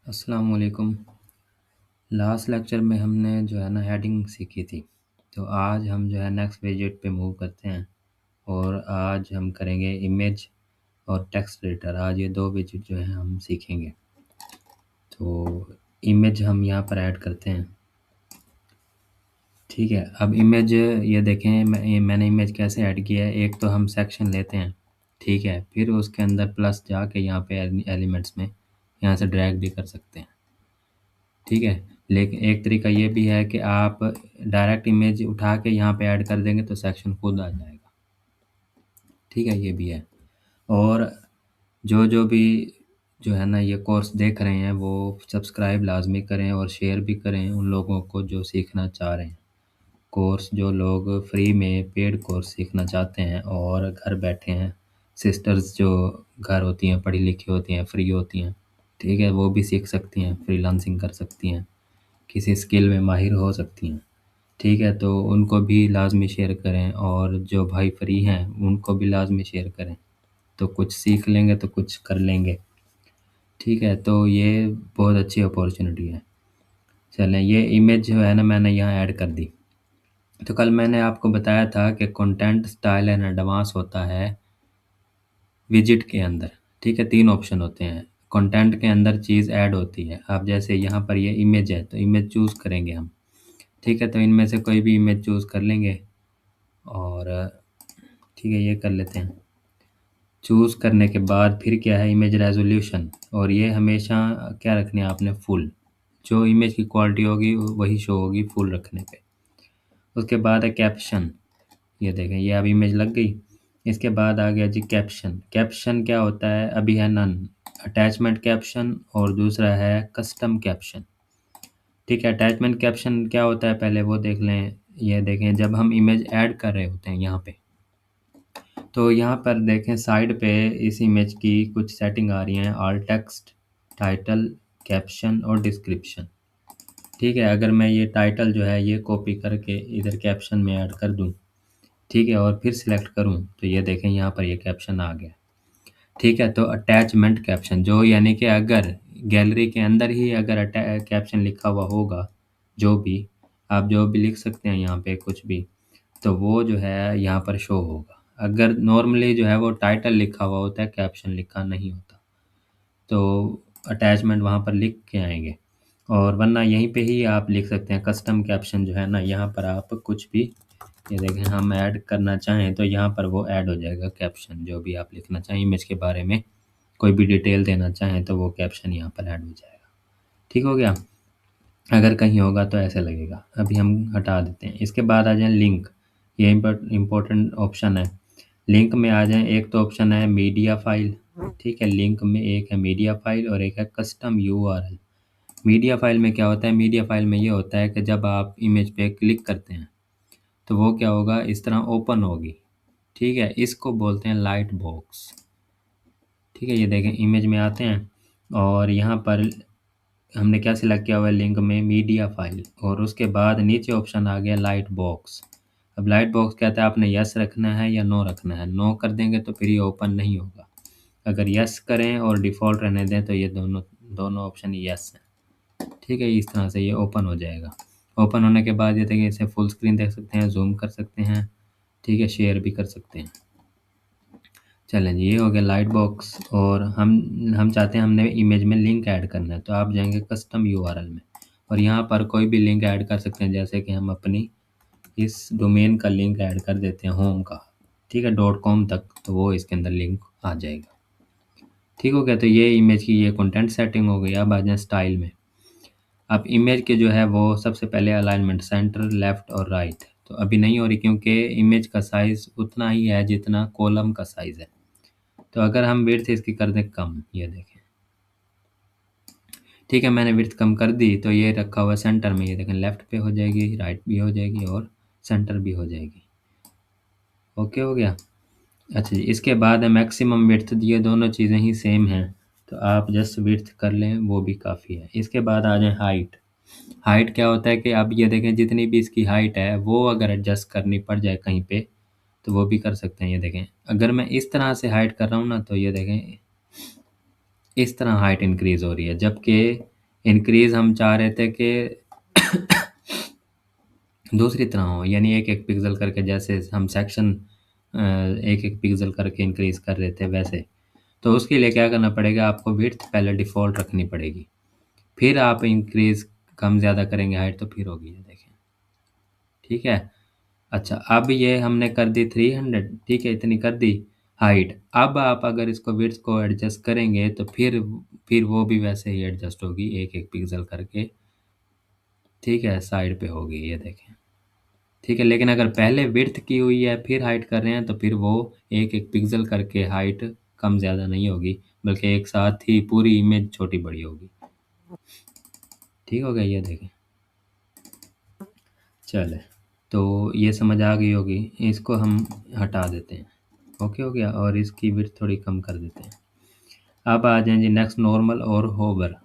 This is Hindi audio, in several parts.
अस्सलाम वालेकुम। लास्ट लेक्चर में हमने जो है ना हेडिंग सीखी थी। तो आज हम जो है नेक्स्ट विजेट पे मूव करते हैं और आज हम करेंगे इमेज और टेक्स्ट एडिटर। आज ये दो विजेट जो है हम सीखेंगे। तो इमेज हम यहाँ पर ऐड करते हैं। ठीक है, अब इमेज ये देखें मैंने इमेज कैसे ऐड किया है। एक तो हम सेक्शन लेते हैं, ठीक है, फिर उसके अंदर प्लस जाके यहाँ पे एलिमेंट्स में यहाँ से ड्रैग भी कर सकते हैं। ठीक है, लेकिन एक तरीका ये भी है कि आप डायरेक्ट इमेज उठा के यहाँ पे ऐड कर देंगे तो सेक्शन खुद आ जाएगा। ठीक है, ये भी है। और जो भी जो है ना ये कोर्स देख रहे हैं वो सब्सक्राइब लाजमी करें और शेयर भी करें उन लोगों को जो सीखना चाह रहे हैं। कोर्स जो लोग फ्री में पेड कोर्स सीखना चाहते हैं और घर बैठे हैं, सिस्टर्स जो घर होती हैं, पढ़ी लिखी होती हैं, फ्री होती हैं, ठीक है, वो भी सीख सकती हैं, फ्रीलांसिंग कर सकती हैं, किसी स्किल में माहिर हो सकती हैं। ठीक है, तो उनको भी लाज़मी शेयर करें और जो भाई फ्री हैं उनको भी लाज़मी शेयर करें। तो कुछ सीख लेंगे तो कुछ कर लेंगे। ठीक है, तो ये बहुत अच्छी अपॉर्चुनिटी है। चलें, ये इमेज जो है ना मैंने यहाँ ऐड कर दी। तो कल मैंने आपको बताया था कि कंटेंट स्टाइल एंड एडवांस होता है विजिट के अंदर। ठीक है, 3 ऑप्शन होते हैं। कंटेंट के अंदर चीज़ ऐड होती है। अब जैसे यहाँ पर ये इमेज है तो इमेज चूज़ करेंगे हम। ठीक है, तो इनमें से कोई भी इमेज चूज़ कर लेंगे और ठीक है, ये कर लेते हैं। चूज़ करने के बाद फिर क्या है, इमेज रेज़ोल्यूशन, और ये हमेशा क्या रखनी है आपने, फुल। जो इमेज की क्वालिटी होगी वही शो होगी फुल रखने पे। उसके बाद है कैप्शन। ये देखें, ये अब इमेज लग गई। इसके बाद आ गया जी कैप्शन। कैप्शन क्या होता है, अभी है नन, अटैचमेंट कैप्शन, और दूसरा है कस्टम कैप्शन। ठीक है, अटैचमेंट कैप्शन क्या होता है पहले वो देख लें। ये देखें, जब हम इमेज ऐड कर रहे होते हैं यहाँ पे, तो यहाँ पर देखें साइड पे इस इमेज की कुछ सेटिंग आ रही हैं, ऑल टेक्स्ट, टाइटल, कैप्शन और डिस्क्रिप्शन। ठीक है, अगर मैं ये टाइटल जो है ये कॉपी करके इधर कैप्शन में ऐड कर दूँ, ठीक है, और फिर सिलेक्ट करूँ तो ये देखें यहाँ पर ये कैप्शन आ गया। ठीक है, तो अटैचमेंट कैप्शन जो, यानी कि अगर गैलरी के अंदर ही अगर कैप्शन लिखा हुआ होगा, जो भी आप जो भी लिख सकते हैं यहाँ पे कुछ भी, तो वो जो है यहाँ पर शो होगा। अगर नॉर्मली जो है वो टाइटल लिखा हुआ होता है, कैप्शन लिखा नहीं होता, तो अटैचमेंट वहाँ पर लिख के आएंगे। और वरना यहीं पे ही आप लिख सकते हैं कस्टम कैप्शन जो है ना, यहाँ पर आप कुछ भी, ये देखें, हम ऐड करना चाहें तो यहाँ पर वो ऐड हो जाएगा कैप्शन। जो भी आप लिखना चाहें इमेज के बारे में, कोई भी डिटेल देना चाहें तो वो कैप्शन यहाँ पर ऐड हो जाएगा। ठीक हो गया। अगर कहीं होगा तो ऐसे लगेगा। अभी हम हटा देते हैं। इसके बाद आ जाए लिंक। ये इम्पोर्टेंट ऑप्शन है। लिंक में आ जाए, एक तो ऑप्शन है मीडिया फाइल। ठीक है, लिंक में एक है मीडिया फाइल और एक है कस्टम यूआरएल। मीडिया फाइल में क्या होता है, मीडिया फाइल में ये होता है कि जब आप इमेज पे क्लिक करते हैं तो वो क्या होगा, इस तरह ओपन होगी। ठीक है, इसको बोलते हैं लाइट बॉक्स। ठीक है, ये देखें, इमेज में आते हैं और यहाँ पर हमने क्या सिलेक्ट किया हुआ है, लिंक में मीडिया फाइल, और उसके बाद नीचे ऑप्शन आ गया लाइट बॉक्स। अब लाइट बॉक्स कहता है आपने यस रखना है या नो रखना है। नो कर देंगे तो फिर ये ओपन नहीं होगा। अगर यस करें और डिफ़ॉल्ट रहने दें तो ये दोनों दोनों ऑप्शन यस हैं। ठीक है, इस तरह से ये ओपन हो जाएगा। ओपन होने के बाद ये देखिए, इसे फुल स्क्रीन देख सकते हैं, जूम कर सकते हैं, ठीक है, शेयर भी कर सकते हैं। चलें जी, ये हो गया लाइट बॉक्स। और हम चाहते हैं, हमने इमेज में लिंक ऐड करना है, तो आप जाएंगे कस्टम यूआरएल में और यहाँ पर कोई भी लिंक ऐड कर सकते हैं। जैसे कि हम अपनी इस डोमेन का लिंक ऐड कर देते हैं, होम का, ठीक है, डॉट कॉम तक, तो वो इसके अंदर लिंक आ जाएगा। ठीक हो गया। तो ये इमेज की ये कंटेंट सेटिंग हो गई। अब आ जाए स्टाइल में। अब इमेज के जो है वो सबसे पहले अलाइनमेंट सेंटर, लेफ़्ट और राइट, तो अभी नहीं हो रही क्योंकि इमेज का साइज़ उतना ही है जितना कॉलम का साइज़ है। तो अगर हम विड्थ इसकी कर दें कम, ये देखें, ठीक है, मैंने विड्थ कम कर दी तो ये रखा हुआ सेंटर में, ये देखें, लेफ़्ट पे हो जाएगी, राइट भी हो जाएगी और सेंटर भी हो जाएगी। ओके हो गया। अच्छा जी, इसके बाद है मैक्सिमम विड्थ। ये दोनों चीज़ें ही सेम हैं, तो आप जस्ट विड्थ कर लें वो भी काफ़ी है। इसके बाद आ जाए हाइट। हाइट क्या होता है कि आप ये देखें, जितनी भी इसकी हाइट है वो अगर एडजस्ट करनी पड़ जाए कहीं पे तो वो भी कर सकते हैं। ये देखें, अगर मैं इस तरह से हाइट कर रहा हूँ ना, तो ये देखें, इस तरह हाइट इंक्रीज़ हो रही है, जबकि इंक्रीज हम चाह रहे थे कि दूसरी तरह हो, यानी एक एक पिक्सल करके, जैसे हम सेक्शन एक एक पिक्सल करके इंक्रीज कर रहे थे वैसे। तो उसके लिए क्या करना पड़ेगा, आपको विड्थ पहले डिफ़ॉल्ट रखनी पड़ेगी, फिर आप इंक्रीज कम ज़्यादा करेंगे हाइट तो फिर होगी, ये देखें। ठीक है। अच्छा, अब ये हमने कर दी 300, ठीक है, इतनी कर दी हाइट। अब आप अगर इसको विड्थ को एडजस्ट करेंगे तो फिर वो भी वैसे ही एडजस्ट होगी, एक एक पिक्सल करके। ठीक है, साइड पे होगी, ये देखें। ठीक है, लेकिन अगर पहले विड्थ की हुई है फिर हाइट कर रहे हैं तो फिर वो एक एक पिक्सल करके हाइट कम ज़्यादा नहीं होगी, बल्कि एक साथ ही पूरी इमेज छोटी बड़ी होगी। ठीक हो गया, ये देखें। चले, तो ये समझ आ गई होगी, इसको हम हटा देते हैं। ओके हो गया, और इसकी विड्थ थोड़ी कम कर देते हैं। अब आ जाएं जी नेक्स्ट, नॉर्मल और होवर।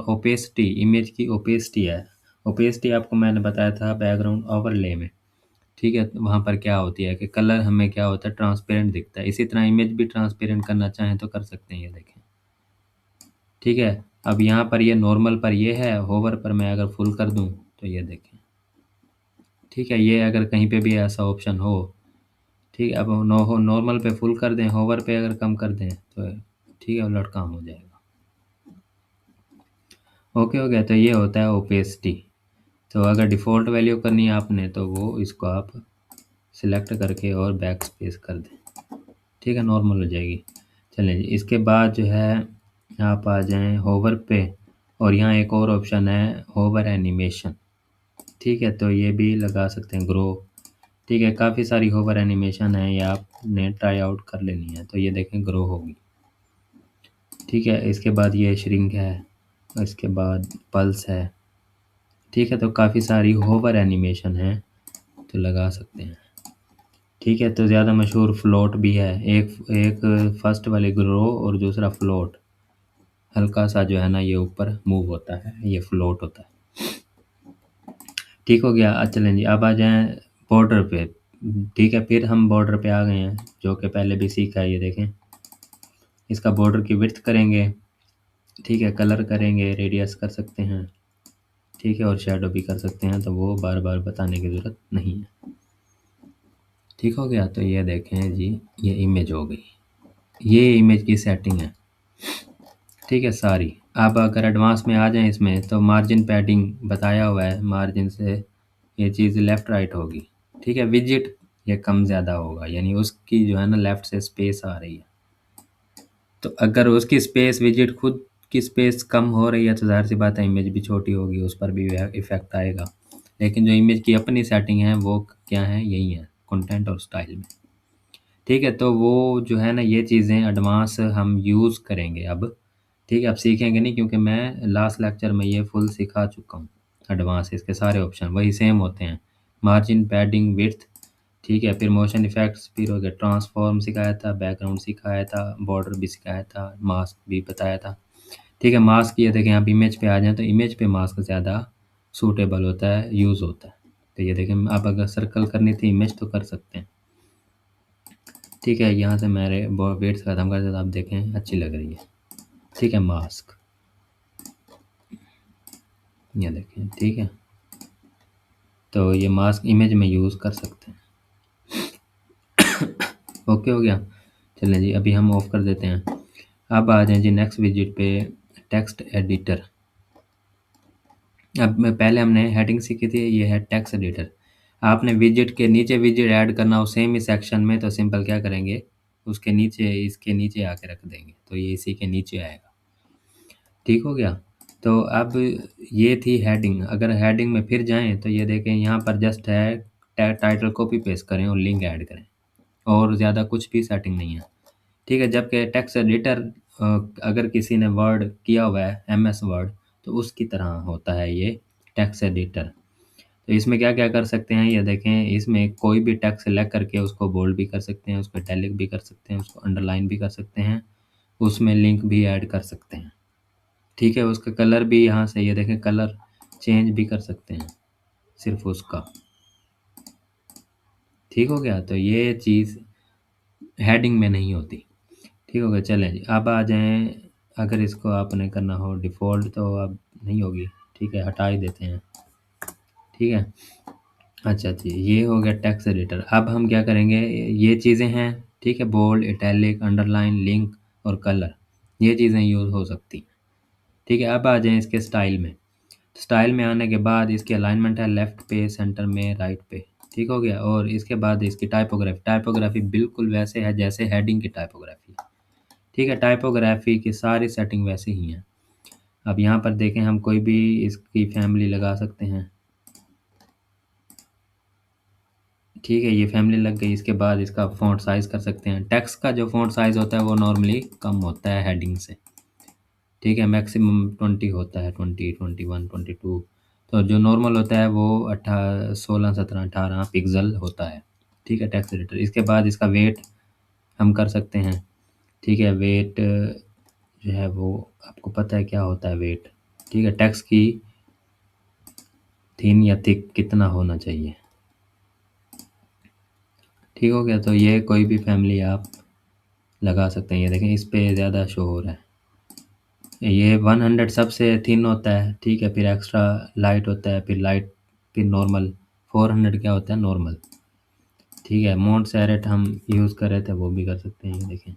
ओपेसिटी, इमेज की ओपेसिटी है। ओपेसिटी आपको मैंने बताया था बैकग्राउंड ओवरले में। ठीक है, तो वहाँ पर क्या होती है कि कलर हमें क्या होता है, ट्रांसपेरेंट दिखता है। इसी तरह इमेज भी ट्रांसपेरेंट करना चाहें तो कर सकते हैं, ये देखें। ठीक है, अब यहाँ पर ये नॉर्मल पर ये है, होवर पर मैं अगर फुल कर दूँ तो ये देखें। ठीक है, ये अगर कहीं पे भी ऐसा ऑप्शन हो, ठीक है, अब नॉर्मल पे फुल कर दें, होवर पे अगर कम कर दें तो ठीक है, उलट काम हो जाएगा। ओके हो गया, तो ये होता है ओपेसिटी। तो अगर डिफ़ॉल्ट वैल्यू करनी है आपने तो वो इसको आप सिलेक्ट करके और बैक स्पेस कर दें। ठीक है, नॉर्मल हो जाएगी। चलें जी, इसके बाद जो है आप आ जाएं होवर पे, और यहाँ एक और ऑप्शन है होवर एनिमेशन। ठीक है, तो ये भी लगा सकते हैं, ग्रो। ठीक है, काफ़ी सारी होवर एनिमेशन है, ये आपने ट्राई आउट कर लेनी है। तो ये देखें, ग्रो होगी। ठीक है, इसके बाद ये श्रिंक है, इसके बाद पल्स है। ठीक है, तो काफ़ी सारी होवर एनिमेशन है, तो लगा सकते हैं। ठीक है, तो ज़्यादा मशहूर फ्लोट भी है, एक एक फर्स्ट वाले ग्रो और दूसरा फ्लोट। हल्का सा जो है ना ये ऊपर मूव होता है, ये फ्लोट होता है। ठीक हो गया, चलें जी, अब आ जाएं बॉर्डर पे। ठीक है, फिर हम बॉर्डर पे आ गए हैं, जो कि पहले भी सीखा है, ये देखें। इसका बॉर्डर की विड्थ करेंगे, ठीक है, कलर करेंगे, रेडियस कर सकते हैं, ठीक है, और शेडो भी कर सकते हैं, तो वो बार बार बताने की ज़रूरत नहीं है। ठीक हो गया, तो ये देखें जी, ये इमेज हो गई, ये इमेज की सेटिंग है। ठीक है सारी। अब अगर एडवांस में आ जाएं इसमें, तो मार्जिन पैडिंग बताया हुआ है, मार्जिन से ये चीज़ लेफ़्ट राइट होगी। ठीक है, विजिट ये कम ज़्यादा होगा, यानी उसकी जो है ना लेफ़्ट से स्पेस आ रही है। तो अगर उसकी स्पेस, विजिट खुद की स्पेस कम हो रही है तो ज़ाहिर सी बात है इमेज भी छोटी होगी, उस पर भी इफ़ेक्ट आएगा। लेकिन जो इमेज की अपनी सेटिंग है वो क्या है, यही है, कंटेंट और स्टाइल में। ठीक है, तो वो जो है ना ये चीज़ें एडवांस हम यूज़ करेंगे अब। ठीक है, अब सीखेंगे नहीं, क्योंकि मैं लास्ट लेक्चर में ये फुल सिखा चुका हूँ। एडवांस इसके सारे ऑप्शन वही सेम होते हैं, मार्जिन, पैडिंग, विड्थ। ठीक है, फिर मोशन इफेक्ट्स, फिर हो गया ट्रांसफॉर्म सिखाया था, बैकग्राउंड सिखाया था, बॉर्डर भी सिखाया था, मास्क भी बताया था। ठीक है, मास्क ये देखें, आप इमेज पे आ जाएं तो इमेज पे मास्क ज़्यादा सूटेबल होता है, यूज़ होता है। तो ये देखें, आप अगर सर्कल करनी थी इमेज तो कर सकते हैं। ठीक है, यहाँ से मेरे वेट्स ख़त्म कर देता, आप देखें अच्छी लग रही है। ठीक है, मास्क ये देखें। ठीक है, तो ये मास्क इमेज में यूज़ कर सकते हैं। ओके हो गया। चलें जी, अभी हम ऑफ कर देते हैं। अब आ जाएं जी नेक्स्ट विजिट पे, टेक्स्ट एडिटर। अब मैं पहले हमने हेडिंग सीखी थी, ये है टेक्स्ट एडिटर। आपने विजिट के नीचे विजिट ऐड करना हो सेम ही सेक्शन में, तो सिंपल क्या करेंगे, उसके नीचे, इसके नीचे आके रख देंगे, तो ये इसी के नीचे आएगा। ठीक हो गया, तो अब ये थी हेडिंग। अगर हेडिंग में फिर जाएं तो ये देखें, यहाँ पर जस्ट है टाइटल कॉपी पेस्ट करें और लिंक ऐड करें, और ज़्यादा कुछ भी सेटिंग नहीं है। ठीक है, जबकि टेक्स्ट एडिटर अगर किसी ने वर्ड किया हुआ है, एमएस वर्ड, तो उसकी तरह होता है ये टेक्स्ट एडिटर। तो इसमें क्या क्या कर सकते हैं, ये देखें, इसमें कोई भी टेक्स्ट सेलेक्ट करके उसको बोल्ड भी कर सकते हैं, उसको इटैलिक भी कर सकते हैं, उसको अंडरलाइन भी कर सकते हैं, उसमें लिंक भी ऐड कर सकते हैं। ठीक है, उसका कलर भी यहाँ से ये देखें, कलर चेंज भी कर सकते हैं सिर्फ उसका। ठीक हो गया, तो ये चीज़ हेडिंग में नहीं होती। ठीक हो गया, चलें जी, अब आ जाएं, अगर इसको आपने करना हो डिफ़ॉल्ट तो अब नहीं होगी, ठीक है, हटा ही देते हैं। ठीक है, अच्छा जी, ये हो गया टेक्स्ट एडिटर। अब हम क्या करेंगे, ये चीज़ें हैं, ठीक है, बोल्ड, इटैलिक, अंडरलाइन, लिंक और कलर, ये चीज़ें यूज़ हो सकती हैं। ठीक है, अब आ जाएँ इसके स्टाइल में। स्टाइल में आने के बाद इसकी अलाइनमेंट है लेफ़्ट पे, सेंटर में, राइट पे, ठीक हो गया। और इसके बाद इसकी टाइपोग्राफी, टाइपोग्राफी बिल्कुल वैसे है जैसे हेडिंग की टाइपोग्राफी है। ठीक है, टाइपोग्राफी की सारी सेटिंग वैसे ही हैं। अब यहाँ पर देखें, हम कोई भी इसकी फैमिली लगा सकते हैं। ठीक है, ये फैमिली लग गई। इसके बाद इसका फ़ॉन्ट साइज़ कर सकते हैं। टेक्स्ट का जो फ़ॉन्ट साइज़ होता है वो नॉर्मली कम होता है हेडिंग से। ठीक है, मैक्सिमम 20 होता है, 20, 21, 22। तो जो नॉर्मल होता है वो 16, 17, 18 पिक्सल होता है। ठीक है, टेक्स्ट एडिटर। इसके बाद इसका वेट हम कर सकते हैं। ठीक है, वेट जो है वो आपको पता है क्या होता है वेट। ठीक है, टेक्स्ट की थिन या थिक कितना होना चाहिए। ठीक हो गया, तो ये कोई भी फैमिली आप लगा सकते हैं। ये देखें, इस पे ज़्यादा शो हो रहा है। ये 100 सबसे थिन होता है, ठीक है, फिर एक्स्ट्रा लाइट होता है, फिर लाइट, फिर नॉर्मल। 400 क्या होता है, नॉर्मल। ठीक है, मोंट सेरेट हम यूज़ कर रहे थे, वो भी कर सकते हैं, ये देखें।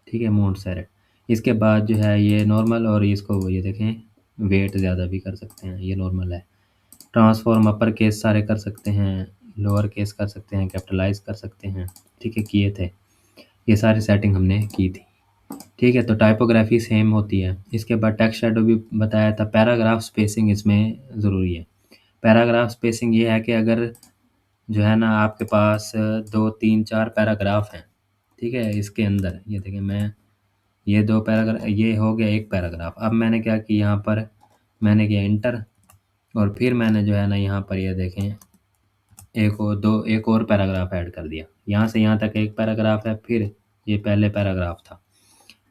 ठीक है, मोंट सेरेट। इसके बाद जो है ये नॉर्मल, और इसको ये देखें वेट ज़्यादा भी कर सकते हैं, ये नॉर्मल है। ट्रांसफॉर्म अपर केस सारे कर सकते हैं, लोअर केस कर सकते हैं, कैपिटलाइज कर सकते हैं। ठीक है, किए थे, ये सारी सेटिंग हमने की थी। ठीक है, तो टाइपोग्राफी सेम होती है। इसके बाद टेक्स्ट शैडो भी बताया था। पैराग्राफ स्पेसिंग इसमें ज़रूरी है। पैराग्राफ स्पेसिंग ये है कि अगर जो है ना आपके पास 2, 3, 4 पैराग्राफ हैं, ठीक है, इसके अंदर ये देखें, मैं ये 2 पैराग्राफ, ये हो गया एक पैराग्राफ। अब मैंने क्या किया, यहाँ पर मैंने किया इंटर, और फिर मैंने जो है ना यहाँ पर ये देखें एक और पैराग्राफ ऐड कर दिया। यहाँ से यहाँ तक एक पैराग्राफ है, फिर ये पहले पैराग्राफ था।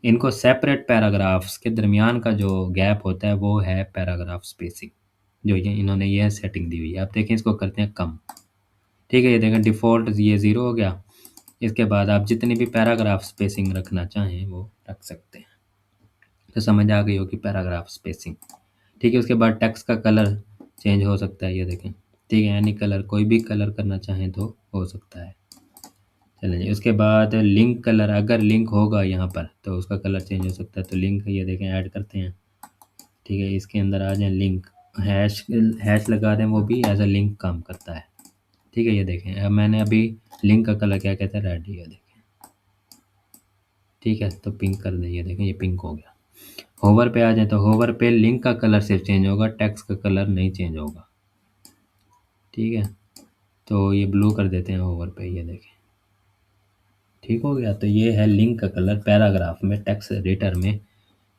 इनको सेपरेट पैराग्राफ्स के दरमियान का जो गैप होता है वो है पैराग्राफ स्पेसिंग, जो ये इन्होंने ये सेटिंग दी हुई है। आप देखें, इसको करते हैं कम। ठीक है, ये देखें डिफ़ॉल्ट ये 0 हो गया। इसके बाद आप जितनी भी पैराग्राफ स्पेसिंग रखना चाहें वो रख सकते हैं। तो समझ आ गई होगी पैराग्राफ स्पेसिंग। ठीक है, उसके बाद टेक्स्ट का कलर चेंज हो सकता है, ये देखें। ठीक है, एनी कलर, कोई भी कलर करना चाहें तो हो सकता है। चलिए जी, उसके बाद लिंक कलर, अगर लिंक होगा यहाँ पर तो उसका कलर चेंज हो सकता है। तो लिंक ये देखें ऐड करते हैं। ठीक है, इसके अंदर आ जाए लिंक, हैश हैश लगा दें, वो भी एज अ लिंक काम करता है। ठीक है, ये देखें, अब मैंने अभी लिंक का कलर क्या कहते हैं, रेड, ये देखें। ठीक है, तो पिंक कर दें, ये देखें ये पिंक हो गया। होवर पे आ जाए तो होवर पे लिंक का कलर सिर्फ चेंज होगा, टेक्स्ट का कलर नहीं चेंज होगा। ठीक है, तो ये ब्लू कर देते हैं होवर पे, ये देखें। ठीक हो गया, तो ये है लिंक का कलर पैराग्राफ में, टेक्स्ट एडिटर में।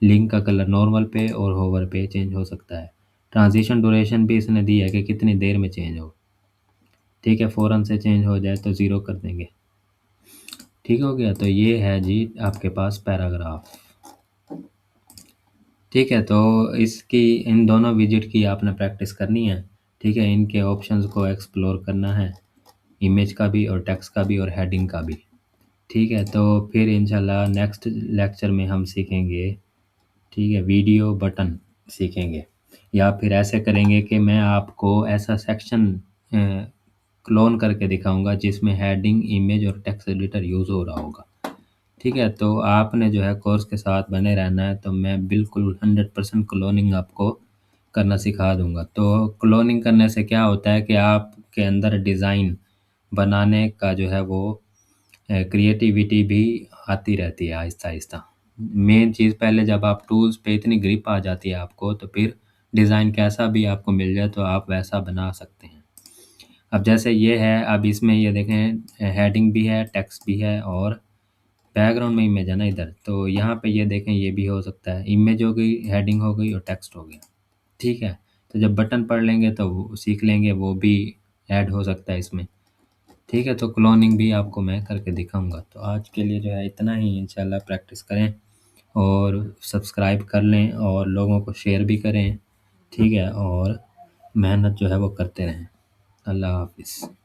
लिंक का कलर नॉर्मल पे और होवर पे चेंज हो सकता है। ट्रांजिशन ड्यूरेशन भी इसने दी है कि कितनी देर में चेंज हो। ठीक है, फ़ौरन से चेंज हो जाए तो 0 कर देंगे। ठीक हो गया, तो ये है जी आपके पास पैराग्राफ। ठीक है, तो इसकी इन दोनों विजिट की आपने प्रैक्टिस करनी है। ठीक है, इनके ऑप्शंस को एक्सप्लोर करना है, इमेज का भी और टेक्स्ट का भी और हेडिंग का भी। ठीक है, तो फिर इंशाल्लाह नेक्स्ट लेक्चर में हम सीखेंगे, ठीक है, वीडियो बटन सीखेंगे, या फिर ऐसे करेंगे कि मैं आपको ऐसा सेक्शन क्लोन करके दिखाऊंगा जिसमें हेडिंग, इमेज और टेक्स्ट एडिटर यूज़ हो रहा होगा। ठीक है, तो आपने जो है कोर्स के साथ बने रहना है, तो मैं बिल्कुल 100% क्लोनिंग आपको करना सिखा दूंगा। तो क्लोनिंग करने से क्या होता है कि आपके अंदर डिज़ाइन बनाने का जो है वो क्रिएटिविटी भी आती रहती है आहिस्ता आहिस्ता। मेन चीज़, पहले जब आप टूल्स पे इतनी ग्रिप आ जाती है आपको, तो फिर डिज़ाइन कैसा भी आपको मिल जाए तो आप वैसा बना सकते हैं। अब जैसे ये है, अब इसमें ये देखें हेडिंग भी है, टेक्स्ट भी है, और बैकग्राउंड में इमेज है ना इधर, तो यहाँ पे ये देखें ये भी हो सकता है, इमेज हो गई, हेडिंग हो गई और टेक्स्ट हो गया। ठीक है, तो जब बटन पढ़ लेंगे तो वो सीख लेंगे, वो भी ऐड हो सकता है इसमें। ठीक है, तो क्लोनिंग भी आपको मैं करके दिखाऊंगा। तो आज के लिए जो है इतना ही, इंशाल्लाह प्रैक्टिस करें और सब्सक्राइब कर लें और लोगों को शेयर भी करें। ठीक है, और मेहनत जो है वो करते रहें। अल्लाह हाफ़िज़।